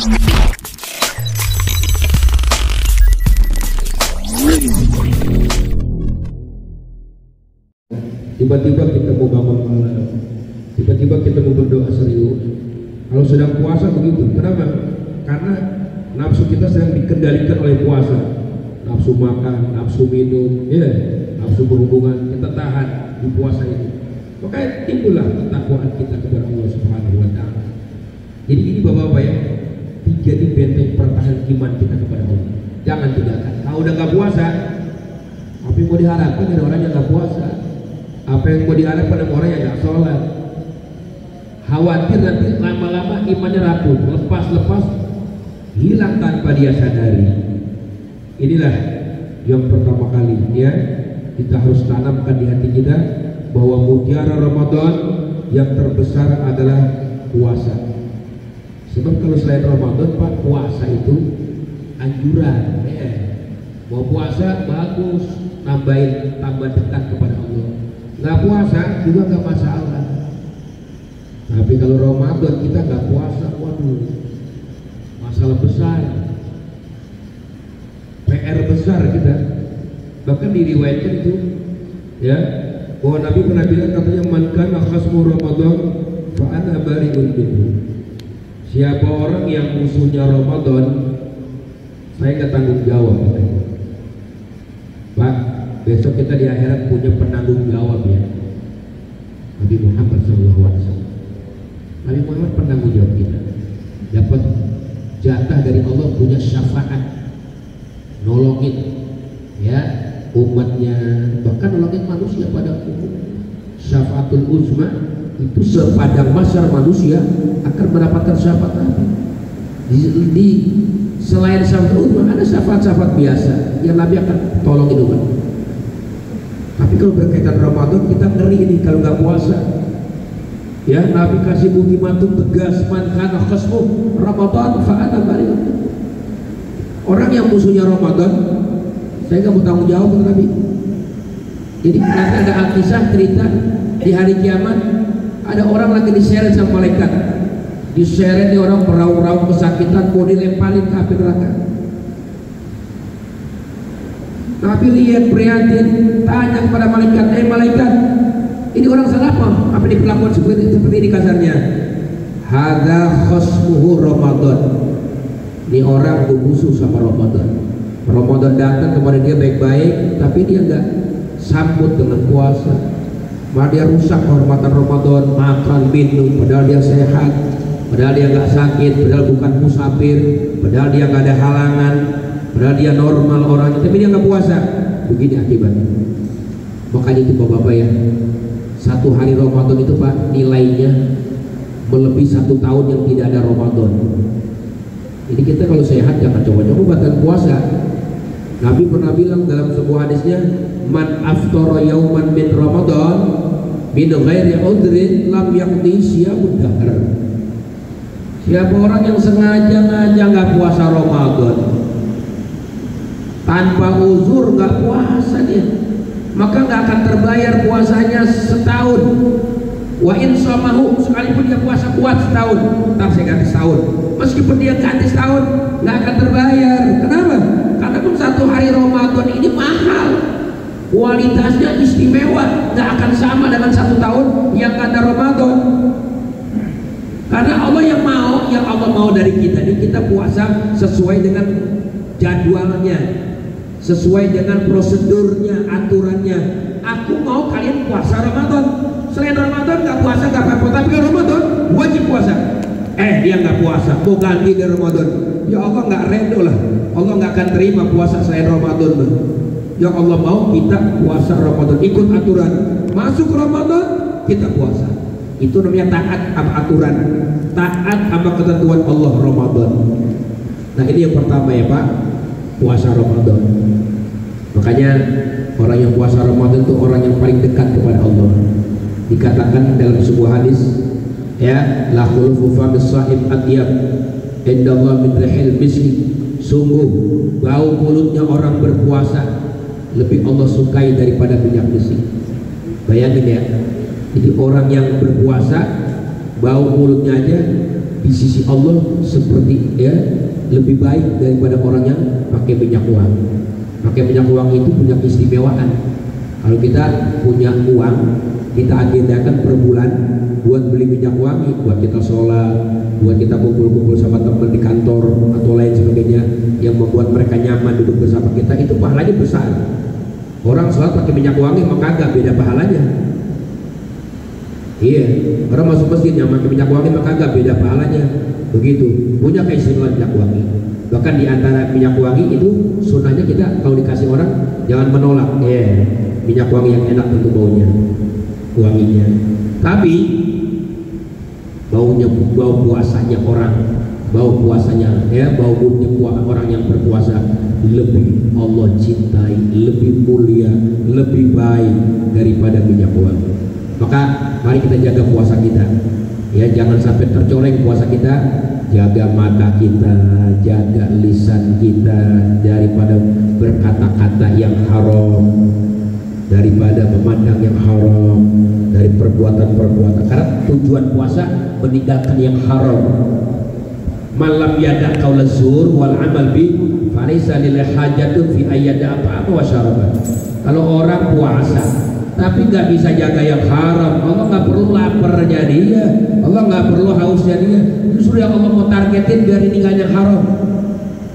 Tiba-tiba kita mau bangun malam, tiba-tiba kita mau berdoa serius. Kalau sedang puasa begitu, kenapa? Karena nafsu kita sedang dikendalikan oleh puasa. Nafsu makan, nafsu minum, ya, nafsu berhubungan, kita tahan di puasa ini. Makanya timbullah ketakwaan kita kepada Allah Subhanahu wa Ta'ala. Jadi ini bapak-bapak ya, jadi benteng pertahanan iman kita kepada Allah. Jangan tinggalkan. Kalau udah gak puasa, apa yang mau diharapkan dari orang yang gak puasa? Apa yang mau diharapkan dari orang yang gak sholat? Khawatir nanti lama-lama imannya rapuh, lepas-lepas hilang tanpa dia sadari. Inilah yang pertama kali ya, kita harus tanamkan di hati kita bahwa mutiara Ramadan yang terbesar adalah puasa. Sebab kalau selain Ramadan Pak, puasa itu anjuran ya. Mau puasa bagus, nambahin tambah dekat kepada Allah. Nggak puasa juga nggak masalah. Tapi kalau Ramadan kita nggak puasa, waduh, masalah besar, PR besar kita. Bahkan diriwayatkan itu ya, bahwa Nabi pernah bilang katanya, man kana khasmu Ramadan fa ana bari'un minhu. Siapa orang yang musuhnya Ramadan, saya nggak tanggung jawab katanya. Pak, besok kita di akhirat punya penanggung jawab ya. Nabi Muhammad SAW. Nabi Muhammad penanggung jawab kita. Dapat jatah dari Allah, punya syafaat, nolongin ya umatnya, bahkan nolongin manusia pada umum. Syafaatul uzma itu sepadang masyar manusia akan mendapatkan syafaat Nabi. Di selain syafaat uzma ada syafaat-syafaat biasa yang Nabi akan tolongin umat. Tapi kalau berkaitan Ramadan kita ngeri ini kalau nggak puasa. Ya, Nabi kasih ultimatum tegas, man kana khasmu Ramadan fa ana bari'un. Orang yang musuhnya Ramadan, saya nggak mau tanggung jawab kata Nabi. Jadi nanti ada Alkisah cerita di hari kiamat, ada orang lagi diseret sama malaikat, diseret nih orang beraung-raung kesakitan, mau dilemparin ke api neraka. Nabi lihat prihatin, tanya kepada malaikat, malaikat, ini orang salah apa diperlakukan seperti ini kasarnya? Hadza khasmuhu Ramadan. Ini orang bermusuh sama Ramadan. Ramadan datang kepada dia baik-baik, tapi dia enggak sambut dengan puasa. Malah dia rusak kehormatan Ramadan, makan, minum, padahal dia sehat, padahal dia enggak sakit, padahal bukan musafir, padahal dia enggak ada halangan, padahal dia normal orangnya, tapi dia enggak puasa. Begini akibatnya. Makanya itu bapak-bapak ya, satu hari Ramadan itu Pak, nilainya melebihi 1 tahun yang tidak ada Ramadan. Jadi kita kalau sehat jangan coba-coba batal puasa. Nabi pernah bilang dalam sebuah hadisnya, man aftara yauman min Ramadan min ghairi udrin lam yaqdi siyamud dahr. Siapa orang yang sengaja nggak puasa Ramadan, tanpa uzur nggak puasa dia, maka nggak akan terbayar puasanya setahun. Wa in shamahu, sekalipun dia puasa kuat setahun, ntar saya ganti setahun, meskipun dia ganti setahun nggak akan terbayar. Kenapa? Karena pun 1 hari Ramadan ini mahal, kualitasnya istimewa, nggak akan sama dengan 1 tahun yang kata Ramadan. Karena Allah yang Allah mau dari kita ini kita puasa sesuai dengan jadwalnya, sesuai dengan prosedurnya, aturannya. Aku mau kalian puasa Ramadan. Selain Ramadan nggak puasa nggak apa-apa, tapi kalau Ramadan wajib puasa. Dia nggak puasa, mau ganti dari Ramadan. Ya Allah nggak redo lah. Allah nggak akan terima puasa selain Ramadan. Ya Allah mau kita puasa Ramadan, ikut aturan. Masuk Ramadan kita puasa. Itu namanya taat sama aturan, taat sama ketentuan Allah Ramadan. Nah ini yang pertama ya Pak, puasa Ramadan. Makanya orang yang puasa Ramadan itu orang yang paling dekat kepada Allah. Dikatakan dalam sebuah hadis ya, la khulufu famis sahib atyab indallah min rihil miski. Sungguh bau mulutnya orang berpuasa lebih Allah sukai daripada minyak misik. Bayangin ya, jadi orang yang berpuasa bau mulutnya aja di sisi Allah seperti ya lebih baik daripada orang yang pakai minyak wangi. Pakai minyak wangi itu punya keistimewaan. Kalau kita punya uang, kita agendakan per bulan buat beli minyak wangi, buat kita sholat, buat kita kumpul-kumpul sama teman di kantor atau lain sebagainya yang membuat mereka nyaman duduk bersama kita, itu pahalanya besar. Orang sholat pakai minyak wangi maka agak beda pahalanya. Iya, orang masuk masjid yang pakai minyak wangi maka agak beda pahalanya. Begitu, punya keistimewaan minyak wangi. Bahkan di antara minyak wangi itu sunnahnya kita kalau dikasih orang jangan menolak. Minyak wangi yang enak tentu baunya, wanginya. Tapi baunya, bau puasanya orang, bau puasanya, bau moodnya orang yang berpuasa lebih Allah cintai, lebih mulia, lebih baik daripada minyak wangi. Maka mari kita jaga puasa kita, jangan sampai tercoreng puasa kita. Jaga mata kita, jaga lisan kita daripada berkata-kata yang haram, daripada memandang yang haram, dari perbuatan-perbuatan. Karena tujuan puasa meninggalkan yang haram. Malam yada qaul zur wal amal bi falaysa lillahi hajatun fi ayyada apa wa syaraban. Kalau orang puasa tapi nggak bisa jaga yang haram, Allah nggak perlu laparnya dia, Allah nggak perlu hausnya dia. Justru yang Allah mau targetin biar ini nggak yang haram.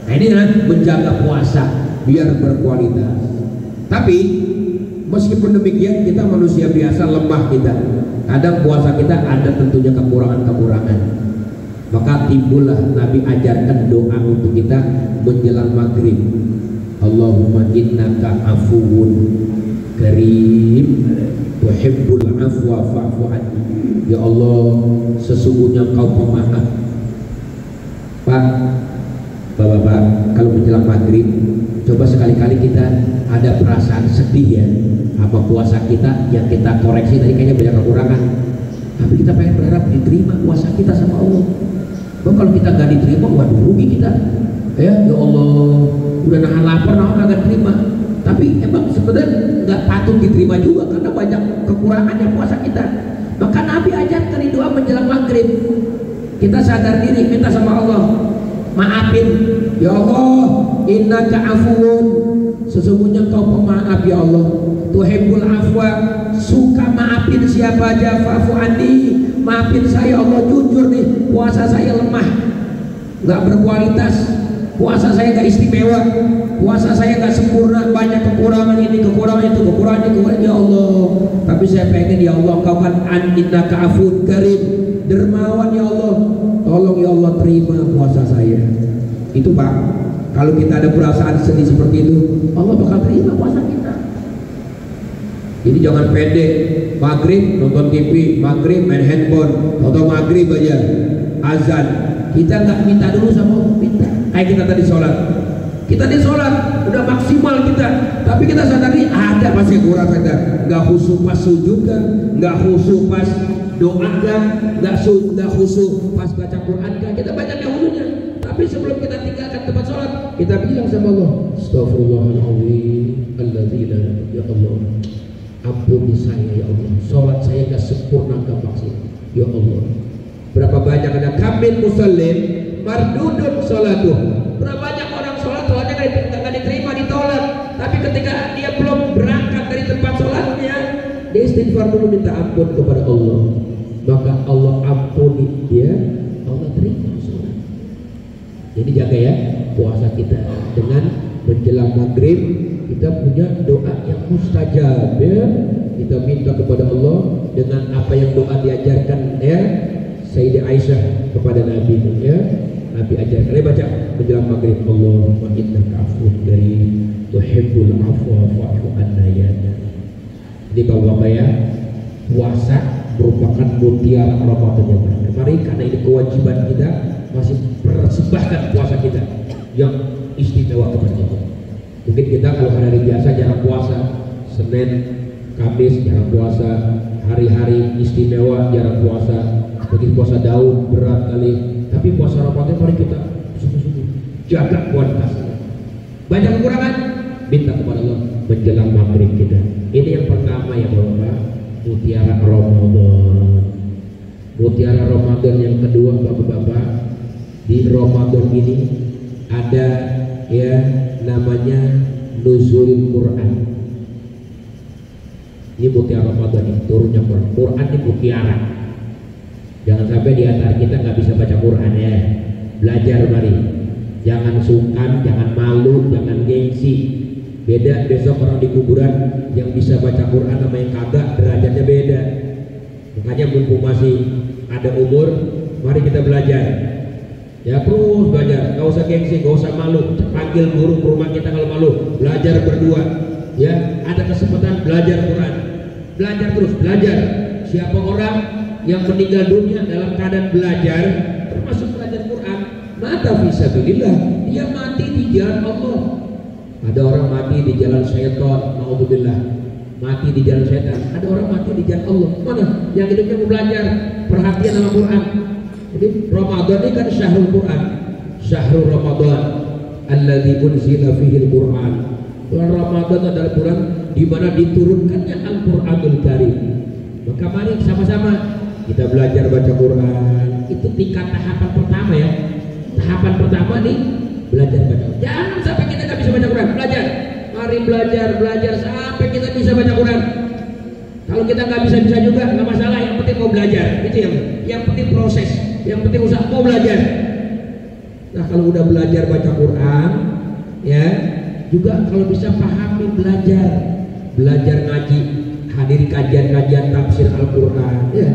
Nah ini menjaga puasa biar berkualitas. Tapi meskipun demikian kita manusia biasa, lemah kita. Kadang puasa kita ada tentunya kekurangan-kekurangan. Maka timbullah Nabi ajarkan doa untuk kita menjelang maghrib. Allahumma innaka afuwun karim tuhibbul afwa fa'fu anni. Ya Allah, sesungguhnya Engkau pemaaf. Pak, Bapak-bapak, kalau menjelang maghrib coba sekali-kali kita ada perasaan sedih ya apa puasa kita yang kita koreksi tadi kayaknya banyak kekurangan, tapi kita pengen berharap diterima puasa kita sama Allah. Kalau kita nggak diterima, waduh rugi kita. Ya Allah, udah nahan lapar, nahan nggak terima. Tapi emang sebenarnya nggak patut diterima juga karena banyak kekurangannya puasa kita. Maka Nabi ajarkan di doa menjelang maghrib kita sadar diri, minta sama Allah, maafin ya Allah, innaka afuwun, sesungguhnya Engkau pemaaf ya Allah, tuhibbul afwa, suka maafin siapa aja, fa'fu anni, maafin saya Allah. Jujur nih, puasa saya lemah, nggak berkualitas, puasa saya nggak istimewa, puasa saya nggak sempurna, banyak kekurangan ini, kekurangan itu, kekurangan ini, kekurangan ya Allah. Tapi saya pengen ya Allah, Engkau kan innaka afuwun karim, dermawan ya Allah, tolong ya Allah terima puasa saya. Itu Pak, kalau kita ada perasaan sedih seperti itu, Allah bakal terima puasa kita. Jadi jangan pendek, maghrib nonton TV, maghrib main handphone, nonton maghrib aja azan, kita nggak minta dulu sama Allah, minta. Kayak kita tadi sholat, kita di sholat udah maksimal kita, tapi kita sadari ada masih kurang kita, nggak khusyuk pas sujud kan, nggak khusyuk pas doa kan, nggak khusyuk pas baca Quran kan, kita banyak yang khusyuknya. Tapi sebelum kita tinggalkan tempat sholat, kita bilang sama Allah, Astaghfirullahaladzim, Alladzina, ya Allah, ampuni saya ya Allah, sholat saya nggak sempurna, nggak maksimal ya Allah. Berapa banyak ada kamil musallin mardudun sholatuh, berapa banyak orang sholatnya nggak diterima, ditolak. Tapi ketika dia belum berangkat dari tempat sholatnya, dia istighfar dulu, minta ampun kepada Allah, maka Allah ampuni dia, Allah terima sholat. Jadi jaga ya puasa kita dengan menjelang maghrib kita punya doa yang mustajab ya. Kita minta kepada Allah dengan apa yang doa diajarkan ya Sayyidah Aisyah kepada Nabi ya. Nabi ajarkan, baca menjelang maghrib, Allahumma innaka afuwun karim tuhibbul afwa fa'fu anna ya. Jadi Bapak-bapak ya, puasa merupakan mutiara Ramadan yang berkah. Mari karena ini kewajiban kita masih persembahkan puasa kita yang istimewa kepada Allah. Mungkin kita kalau hari biasa jarang puasa, Senin, Kamis jarang puasa, hari-hari istimewa jarang puasa, begitu puasa Daud berat kali. Tapi puasa Ramadan mari kita sungguh-sungguh jaga kualitasnya. Banyak kekurangan, minta kepada Allah menjelang maghrib kita. Ini yang pertama ya Bapak, mutiara Ramadan. Mutiara Ramadan yang kedua Bapak-bapak, di Ramadan ini ada ya namanya nuzul Quran. Ini mutiara Ramadan ini, turunnya Quran. Quran ini mutiara. Jangan sampai di antara kita nggak bisa baca Quran ya. Belajar mari. Jangan sungkan, jangan malu, jangan gengsi. Beda besok orang di kuburan yang bisa baca Quran sama yang kagak, derajatnya beda. Makanya mumpung masih ada umur, mari kita belajar. Ya terus belajar, nggak usah gengsi, nggak usah malu. Panggil guru ke rumah kita kalau malu, belajar berdua. Ya ada kesempatan belajar Quran, belajar terus belajar. Siapa orang yang meninggal dunia dalam keadaan belajar, termasuk belajar Quran, mata fisabilillah, dia mati di jalan Allah. Ada orang mati di jalan syaitan, naudzubillah, mati di jalan syaitan. Ada orang mati di jalan Allah. Mana? Yang hidupnya mau belajar, perhatian sama Quran. Jadi Ramadan ini kan syahrul Quran, syahrul Ramadan, alladzi unzila fihi al-Quran. Bulan Ramadan adalah bulan di mana diturunkannya Al-Qur'anul Karim. Maka mari sama-sama kita belajar baca Quran. Itu tingkat tahapan pertama ya. Tahapan pertama nih belajar baca. Jangan sampai kita nggak bisa baca Quran. Belajar. Mari belajar sampai kita bisa baca Quran. Kalau kita nggak bisa juga nggak masalah. Yang penting mau belajar. Itu yang penting proses. Yang penting usaha mau belajar. Nah kalau udah belajar baca Quran, ya juga kalau bisa pahami belajar ngaji, hadiri kajian-kajian tafsir Al-Quran. Ya.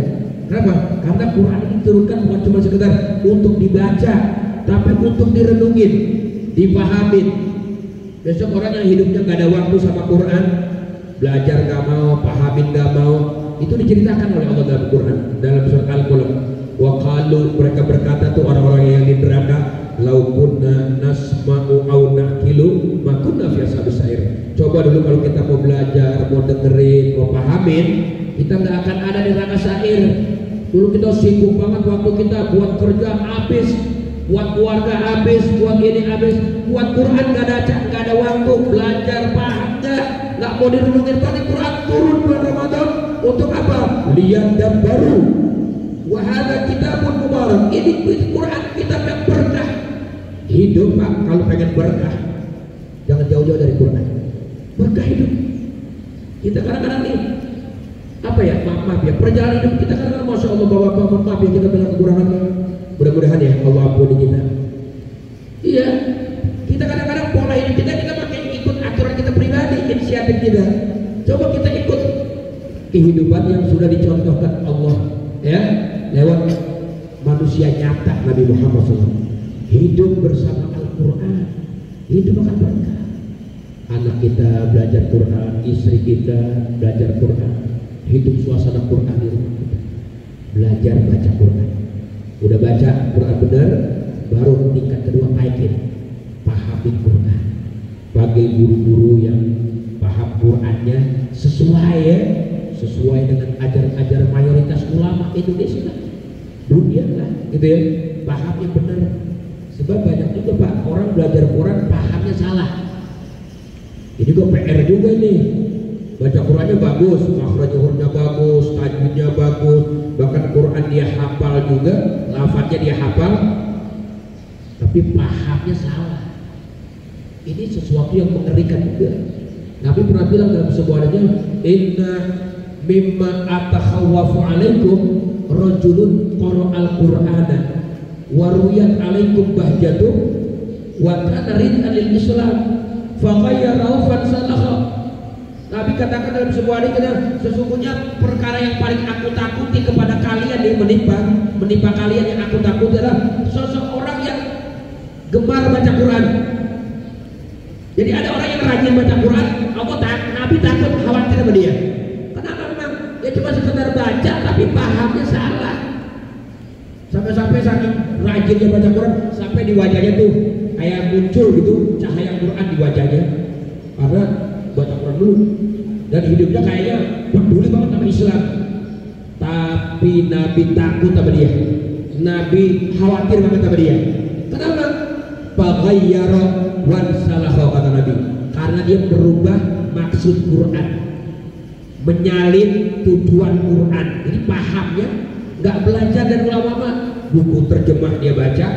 Kenapa? Karena Quran ini diturunkan bukan cuma sekedar untuk dibaca, tapi untuk direnungin, dipahamin. Besok orang yang hidupnya nggak ada waktu sama Quran, belajar nggak mau, pahamin nggak mau, itu diceritakan oleh Allah dalam Quran, dalam surat Al-Qalam. Wa qalu, mereka berkata tuh orang-orang yang di neraka, lau kunna nasma'u aw naqilu ma kunna fi ashabis sa'ir. Coba dulu kalau kita mau belajar, mau dengerin, mau pahamin, kita nggak akan ada di neraka sa'ir. Dulu kita sibuk banget waktu kita buat kerja habis, buat keluarga habis, buat ini habis, buat Quran nggak ada waktu, belajar paham nggak mau direnungin. Tadi Quran turun bulan Ramadan untuk apa? Lihat dan baru. Wahada kitabun mubarak. Ini Quran kitab yang berkah. Hidup Pak, kalau pengen berkah jangan jauh-jauh dari Quran. Berkah hidup. Kita kadang-kadang nih apa ya, maaf ya, perjalanan hidup kita kadang-kadang masya Allah bapak-bapak, maaf ya kita banyak kekurangan. Mudah-mudahan ya Allah ampuni kita. Iya, kita kadang-kadang pola hidup kita pakai ikut aturan kita pribadi, inisiatif kita. Coba kita ikut kehidupan yang sudah dicontohkan Allah ya lewat manusia nyata Nabi Muhammad SAW. Hidup bersama Al-Quran, hidup akan berkah. Anak kita belajar Quran, istri kita belajar Quran, hidup suasana Quran di rumah kita. Belajar baca Quran. Udah baca Quran benar, baru tingkat kedua aikin, pahamin Quran. Panggil guru-guru yang paham Qurannya sesuai ya, sesuai dengan ajar-ajar mayoritas ulama Indonesia, dunia lah, gitu ya, pahamnya benar. Sebab banyak juga Pak orang belajar Quran pahamnya salah. Ini juga PR juga nih. Baca Qurannya bagus, makhrajnya bagus, tajwidnya bagus, bahkan Quran dia hafal juga, lafadznya dia hafal, tapi pahamnya salah. Ini sesuatu yang mengerikan juga. Nabi pernah bilang dalam sebuah hadisnya, inna mimma atakhawwafu alaikum rajulun qara'al qur'ana wa ruyat alaikum bahjatu wa kana rid'an lil islam fa ghayyarahu fansalakha. Nabi katakan dalam sebuah hadisnya, sesungguhnya perkara yang paling aku takuti kepada kalian yang menimpa kalian yang aku takuti adalah seseorang yang gemar baca Quran. Jadi ada orang yang rajin baca Quran, Nabi takut khawatir sama dia. Kenapa? Memang dia cuma sekedar baca tapi pahamnya salah. Sampai-sampai saking rajinnya baca Quran, sampai di wajahnya tuh kayak muncul gitu cahaya Quran di wajahnya. Karena baca Quran dulu dan hidupnya kayaknya peduli banget sama Islam. Tapi Nabi takut sama dia. Nabi khawatir banget sama dia. Kenapa? Faghayyara wan salahu, kata Nabi, karena dia merubah maksud Quran, menyalin tujuan Quran. Jadi pahamnya nggak belajar dari ulama, buku terjemah dia baca,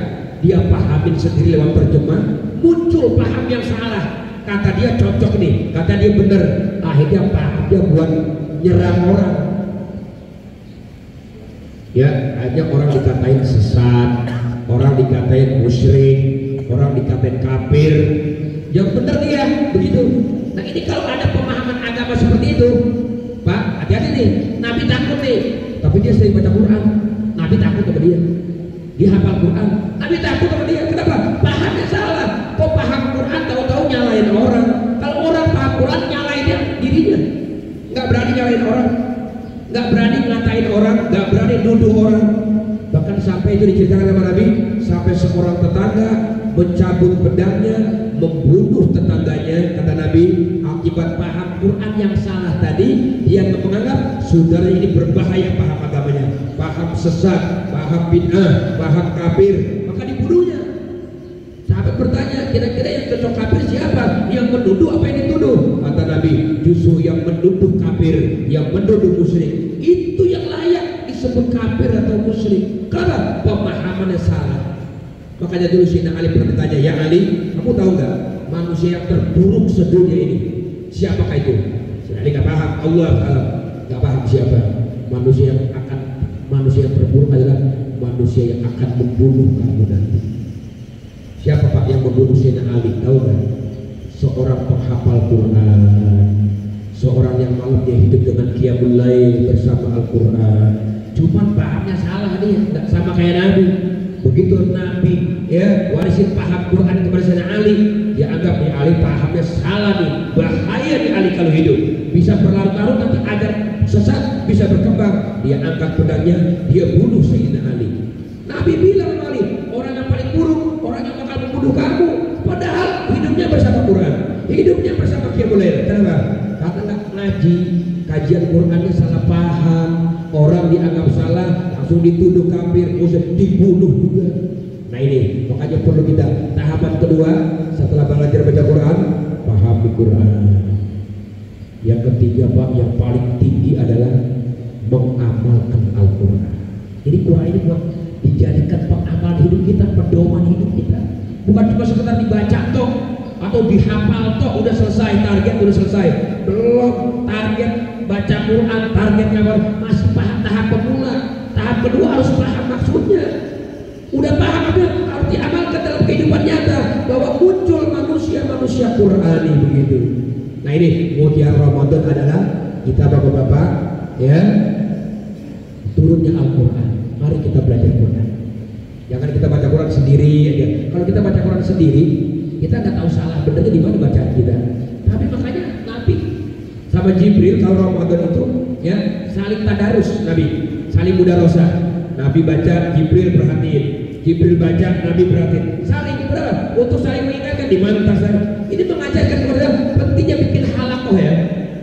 dia pahamin sendiri lewat terjemah, muncul paham yang salah. Kata dia cocok nih, kata dia bener, akhirnya paham dia buat nyerang orang. Ya, akhirnya orang dikatain sesat, orang dikatain musyrik, orang dikatain kafir. Yang bener dia begitu. Nah ini kalau ada pemahaman agama seperti itu, Pak, hati-hati nih. Nabi takut nih, tapi dia sering baca Quran. Nabi takut sama dia. Dia hafal Quran. Nabi takut sama dia. Kenapa? Pahamnya salah. Kok paham Quran tahu-tahu nyalain orang? Kalau orang paham Quran nyalain dia dirinya. Nggak berani nyalain orang, nggak berani ngatain orang, nggak berani nuduh orang. Bahkan sampai itu diceritakan sama Nabi, sampai seorang tetangga mencabut pedangnya, membunuh tetangganya, kata Nabi, akibat paham Quran yang salah tadi. Dia menganggap saudara ini berbahaya paham agamanya, paham sesat, paham bid'ah, paham kafir, maka dibunuhnya. Sahabat bertanya, kira-kira yang cocok kafir siapa? Yang menuduh apa yang dituduh? Kata Nabi, justru yang menuduh kafir, yang menuduh musyrik, itu yang layak disebut kafir atau musyrik. Kenapa? Pemahamannya salah. Makanya dulu Sayyidina Ali pernah ditanya, ya Ali, kamu tahu nggak manusia yang terburuk sedunia ini siapakah itu? Sayyidina Ali nggak paham. Allah nggak paham siapa. Manusia yang terburuk adalah manusia yang akan membunuh kamu nanti. Siapa Pak yang membunuh Sayyidina Ali? Tahu nggak? Seorang penghafal Quran, seorang yang malamnya hidup dengan qiyamul lail bersama Al-Quran. Cuman pahamnya salah dia, nggak sama kayak Nabi. Begitu Nabi ya warisin paham Quran kepada Sayyidina Ali, dia anggap nih Ali pahamnya salah nih, bahaya nih Ali kalau hidup, bisa berlarut-larut nanti agar sesat, bisa berkembang. Dia angkat pedangnya, dia bunuh Sayyidina Ali. Nabi bilang Ali, orang yang paling buruk, orang yang bakal membunuh kamu, padahal hidupnya bersama Quran, hidupnya bersama qiyamul lail. Kenapa? Karena ngaji, kajian Qurannya salah paham, orang dianggap salah, langsung dituduh kafir, dibunuh juga. Nah ini makanya perlu kita tahapan kedua setelah belajar baca Quran, pahami Quran. Yang ketiga Pak, yang paling tinggi adalah mengamalkan Al-Quran. Jadi Quran ini buat dijadikan pengamal hidup kita, pedoman hidup kita. Bukan cuma sekedar dibaca toh atau dihafal toh udah selesai, target udah selesai. Belum, target baca Quran, targetnya masih paham tahap pemula. Tahap kedua harus paham maksudnya. Udah paham harus diamalkan dalam kehidupan nyata bahwa muncul manusia Qurani begitu. Nah ini mutiara Ramadan adalah kita bapak-bapak ya, turunnya Al-Quran. Mari kita belajar Quran. Jangan kita baca Quran sendiri aja. Kalau kita baca Quran sendiri, kita nggak tahu salah benernya di mana bacaan kita. Tapi makanya Nabi sama Jibril kalau Ramadan itu ya saling tadarus, Nabi saling mudarosah. Nabi baca, Jibril perhatiin. Jibril baca, Nabi perhatiin. Saling berapa? Untuk saling mengingatkan di mana tasawuf. Ini mengajarkan kepada pentingnya bikin halakoh ya.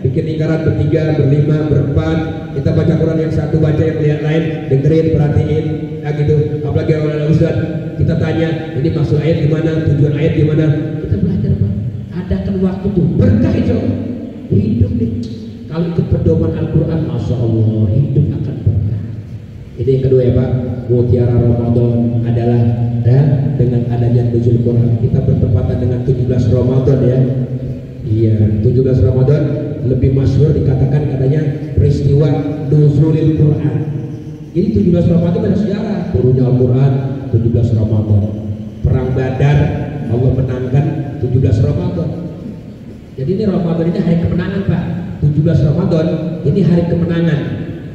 Bikin lingkaran bertiga, berlima, berempat. Kita baca Quran yang satu, baca yang lain, dengerin, perhatiin, nah gitu. Apalagi kalau ada ustaz, kita tanya, ini maksud ayat gimana, tujuan ayat gimana. Kita belajar Pak. Adakan waktu tuh, berkah itu. Hidup nih. Kalau ikut pedoman Al-Quran, Masya Allah, hidup akan berkah. Ini yang kedua ya Pak. Mutiara Ramadan adalah dan dengan adanya nuzul Quran, kita bertepatan dengan 17 Ramadan ya. Iya, 17 Ramadan lebih masyhur dikatakan katanya peristiwa nuzulil Quran. Jadi 17 Ramadan ada sejarah turunnya Al-Quran. 17 Ramadan perang Badar, Allah menangkan 17 Ramadan. Jadi ini Ramadan ini hari kemenangan Pak. 17 Ramadan ini hari kemenangan.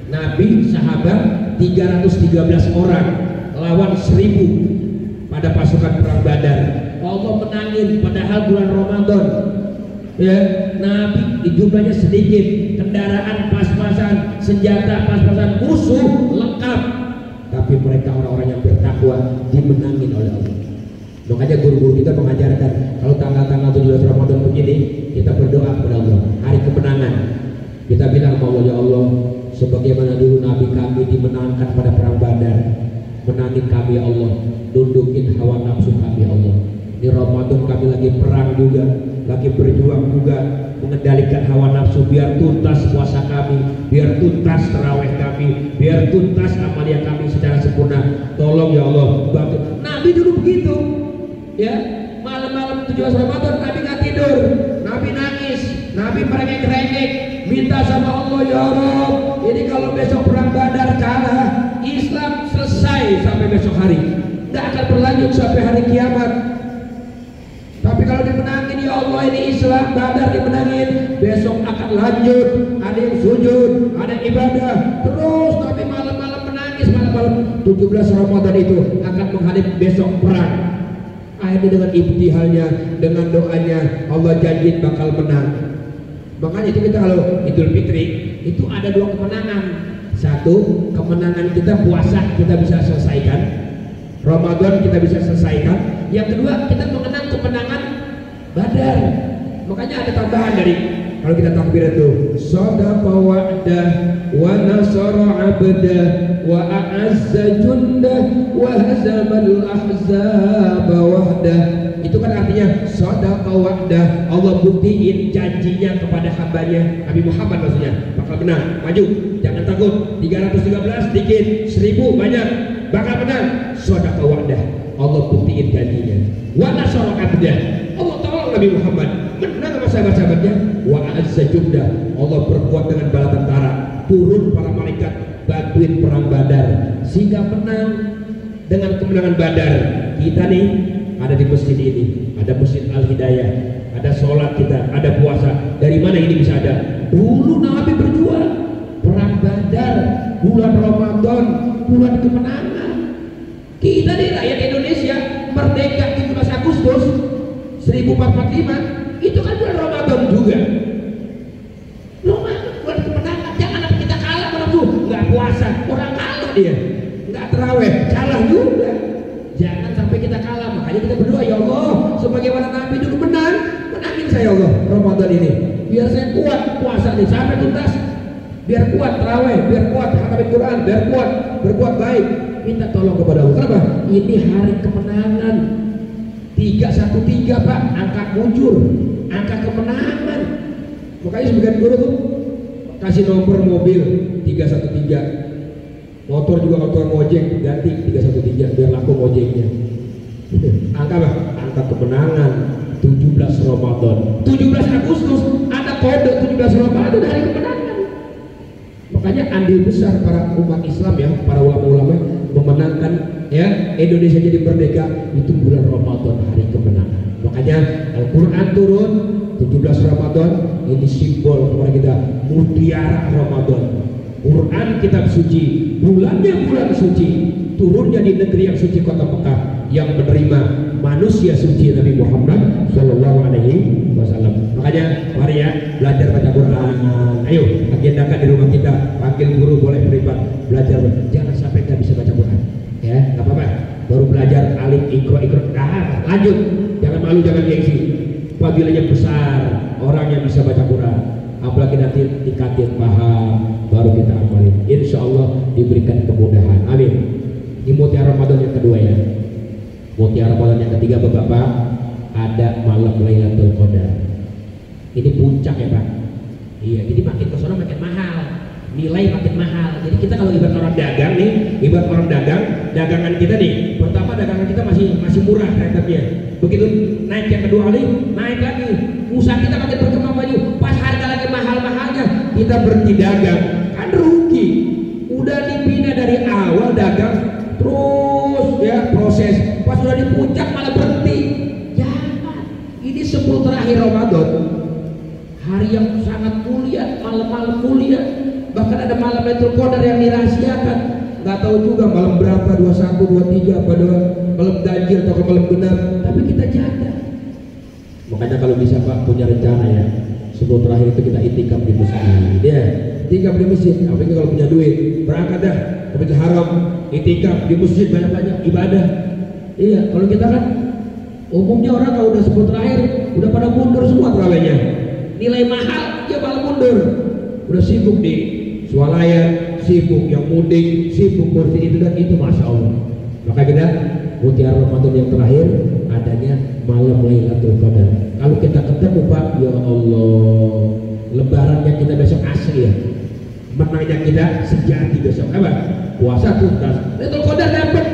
Nabi sahabat 313 orang lawan 1000 pada pasukan perang Badar. Allah menangin padahal bulan Ramadan. Ya, Nabi jumlahnya sedikit, kendaraan pas-pasan, senjata pas-pasan, musuh lengkap. Tapi mereka orang-orang yang bertakwa dimenangin oleh Allah. Makanya guru-guru kita mengajarkan kalau tanggal-tanggal 17 Ramadan begini, kita berdoa kepada Allah, hari kemenangan. Kita bilang bahwa ya Allah, sebagaimana dulu Nabi kami dimenangkan pada perang Badar, menangin kami ya Allah, dundukin hawa nafsu kami ya Allah. Di Ramadan kami lagi perang juga, lagi berjuang juga, mengendalikan hawa nafsu biar tuntas puasa kami, biar tuntas tarawih kami, biar tuntas amalia kami secara sempurna. Tolong ya Allah, bantu. Nabi dulu begitu, ya. Malam-malam 17 Ramadan Nabi nggak tidur, Nabi nangis, Nabi merengek-rengek, minta sama Allah, ya Rabb, ini kalau besok perang Badar kalah, Islam selesai sampai besok hari, nggak akan berlanjut sampai hari kiamat. Tapi kalau dimenangin, ya Allah, ini Islam Badar dimenangin, besok akan lanjut, ada yang sujud, ada yang ibadah, terus Nabi malam-malam menangis, malam-malam 17 Ramadan itu akan menghadapi besok perang. Akhirnya dengan ibtihalnya, dengan doanya, Allah janji bakal menang. Makanya itu kita kalau Idul Fitri itu ada dua kemenangan. Satu, kemenangan kita puasa kita bisa selesaikan, Ramadan kita bisa selesaikan. Yang kedua, kita mengenang kemenangan Badar. Makanya ada tambahan dari kalau kita takbir itu, sadaqa wa'dah wa nasara 'abdah wa a'azza jundah wa hazamal ahzaba wahdah. Itu kan artinya sadaqa wa'dah, Allah buktiin janjinya kepada hambanya Nabi Muhammad, maksudnya bakal menang, maju, jangan takut. 313 dikit, 1000 banyak, bakal menang. Sadaqa wa'dah, Allah buktiin janjinya. Wa nasara 'abdah, Allah tolong Nabi Muhammad, menang sama sahabat-sahabatnya. Wa a'azza jundah, Allah berkuat dengan bala tentara, turun para malaikat bantuin perang Badar sehingga menang. Dengan kemenangan Badar kita nih ada di masjid ini, ada Masjid Al-Hidayah, ada sholat kita, ada puasa. Dari mana ini bisa ada? Dulu Nabi berjuang perang Badar, bulan Ramadan, bulan kemenangan. Kita nih rakyat Indonesia merdeka 17 Agustus 1445, itu kan bulan Ramadan juga. Ramadan bulan kemenangan, jangan kita kalah malam tuh nggak puasa, orang kalah dia, nggak terawih, kalah juga. Jangan sampai kita kalah. Makanya kita berdoa, ya Allah, sebagaimana Nabi dulu menang, menangin saya Allah Ramadan ini, biar saya kuat puasa nih sampai tuntas, biar kuat terawih, biar kuat hafal Quran, biar kuat berbuat baik. Minta tolong kepada Allah. Kenapa? Ini hari kemenangan. 313 Pak, angka mujur, angka kemenangan. Makanya sebagian guru tuh kasih nomor mobil 313, motor juga kalau ngojek ganti 313 biar laku ngojeknya. Angka apa? Angka kemenangan 17 Ramadan, 17 Agustus ada kode 17 Ramadan hari kemenangan. Makanya andil besar para umat Islam ya, para ulama-ulama memenangkan ya Indonesia jadi merdeka itu bulan Ramadan, hari kemenangan. Makanya Al-Quran turun 17 Ramadan, ini simbol kepada kita mutiara Ramadan. Quran kitab suci, bulannya bulan suci, turunnya di negeri yang suci kota Mekah yang menerima manusia suci Nabi Muhammad Shallallahu Alaihi Wasallam. Makanya mari ya belajar baca Quran. Ayo agendakan di rumah kita, panggil guru boleh privat, belajar. Jangan sampai nggak bisa baca Quran, ya nggak apa-apa. Baru belajar alif ikro, lanjut. Jangan malu, jangan gengsi. Fadilahnya besar orang yang bisa baca Quran. Apalagi nanti dikatin paham, baru kita amalin. Insya Allah diberikan kemudahan. Amin. Ini mutiara Ramadan yang kedua ya. Mutiara Ramadan yang ketiga Bapak, ada malam Lailatul Qadar. Ini puncak ya Pak. Iya, jadi makin ke sana makin mahal, nilai makin mahal. Jadi kita kalau ibarat orang dagang nih, ibarat orang dagang, dagangan kita nih, pertama dagangan kita masih murah harganya. Begitu naik yang kedua kali, naik lagi. Usaha kita makin berkembang maju. Pas harga lagi mahal-mahalnya, kita berhenti dagang, kan rugi. Udah dibina dari awal dagang, terus ya proses. Pas sudah di puncak malah berhenti. Jangan. Ini 10 terakhir Ramadan, hari yang sangat mulia, malam-malam mulia. Bahkan ada malam Lailatul Qadar yang dirahasiakan. Nggak tahu juga malam berapa, 21, 23, apa malam ganjil atau malam genap. Tapi kita jaga. Makanya kalau bisa Pak punya rencana ya, 10 terakhir itu kita itikaf di masjid. Ya, itikaf di masjid. Apalagi kalau punya duit, berangkat dah ke Masjidil Haram, itikaf di masjid banyak-banyak ibadah. Iya, kalau kita kan umumnya orang kalau udah 10 terakhir udah pada mundur semua terawihnya. Nilai mahal dia malah mundur. Udah sibuk di swalayan, sibuk yang mudik, sibuk kursi itu dan itu, masya Allah. Maka kita mutiara Ramadan yang terakhir adanya malam Lailatul Qadar. Kalau kita ketemu Pak, ya Allah, lebarannya kita besok asli ya, menangnya kita sejati besok. Apa? Puasa tuntas, Lailatul Qadar dapat.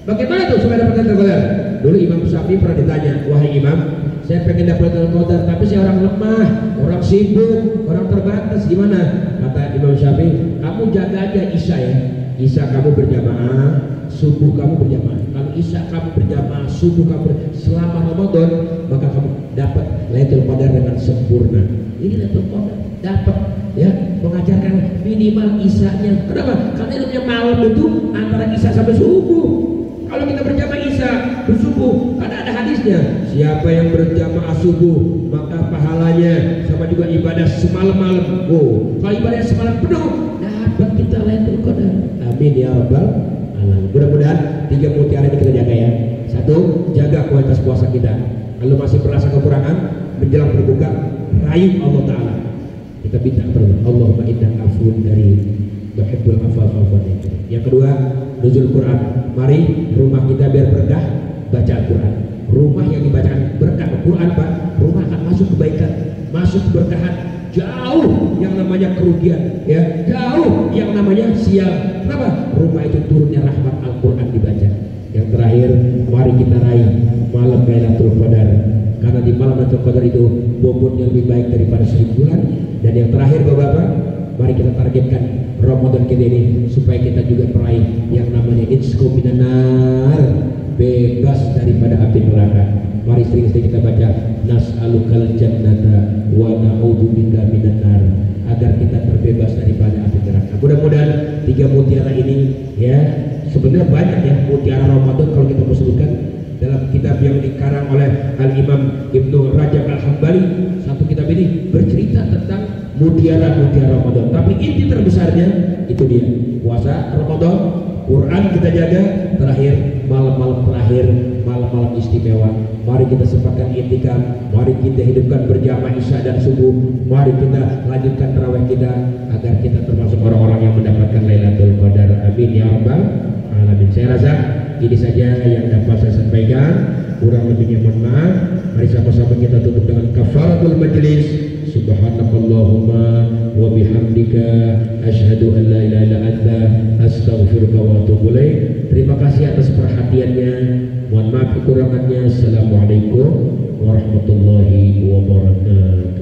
Bagaimana tuh supaya dapat Lailatul Qadar? Dulu Imam Syafi'i pernah ditanya, wahai Imam, saya pengen dapat Lailatul Qadar, tapi saya orang lemah, orang sibuk, orang terbatas, gimana? Kata Imam Syafi'i, kamu jaga aja Isya ya. Isya kamu berjamaah, subuh kamu berjamaah. Kalau Isya kamu berjamaah, subuh kamu selama Ramadan, maka kamu dapat Lailatul Qadar dengan sempurna. Ini Lailatul Qadar dapat ya, mengajarkan minimal Isyanya. Kenapa? Karena ilmunya malam itu antara Isya sampai subuh. Kalau kita berjamaah Isya subuh, karena ada hadisnya, siapa yang berjamaah subuh maka pahalanya sama juga ibadah semalam-malam. Oh, kalau ibadah semalam penuh dapat kita Lailatul Qadar. Amin ya rabbal alamin. Mudah-mudahan 3 mutiara ini kita jaga ya. 1, jaga kualitas puasa kita. Kalau masih merasa kekurangan menjelang berbuka, rayu Allah Ta'ala. Kita minta terus, Allahumma innaka afuwwun karim tuhibbul afwa fa'fu anni. Yang kedua, nuzul Quran. Mari rumah kita biar berkah, baca Al-Quran. Rumah yang dibacakan berkah Al-Quran, Pak, rumah akan masuk kebaikan, masuk keberkahan. Jauh yang namanya kerugian, ya, jauh yang namanya sial. Kenapa? Rumah itu turunnya rahmat Al-Quran dibaca. Yang terakhir, mari kita raih malam Lailatul Qadar, karena di malam Lailatul Qadar itu bobotnya lebih baik daripada 1000 bulan. Dan yang terakhir Bapak-bapak, mari kita targetkan Ramadan kita ini supaya kita juga meraih yang namanya insku minanar, bebas daripada api neraka. Mari sering-sering kita baca nas'alukal jannata wa na'udzubika minan nar, agar kita terbebas daripada api neraka. Mudah-mudahan 3 mutiara ini ya, sebenarnya banyak ya mutiara Ramadan kalau kita mau sebutkan dalam kitab yang dikarang oleh Al-Imam Ibnu Rajab Al-Hambali. Satu kitab ini bercerita tentang mutiara-mutiara Ramadan, tapi inti terbesarnya itu dia puasa Ramadan, Quran kita jaga, terakhir malam-malam terakhir, malam-malam istimewa. Mari kita sempatkan i'tikaf, mari kita hidupkan berjamaah Isya dan subuh, mari kita lanjutkan tarawih kita agar kita termasuk orang-orang yang mendapatkan Lailatul Qadar. Amin ya rabbal alamin. Saya rasa ini saja yang dapat saya sampaikan, kurang lebihnya mohon maaf. Mari sama-sama kita tutup dengan kafaratul majlis. Subhanakallahumma wa bihamdika asyhadu an la ilaha illa anta astaghfiruka wa atubu ilaik. Terima kasih atas perhatiannya. Mohon maaf kekurangannya. Assalamualaikum warahmatullahi wabarakatuh.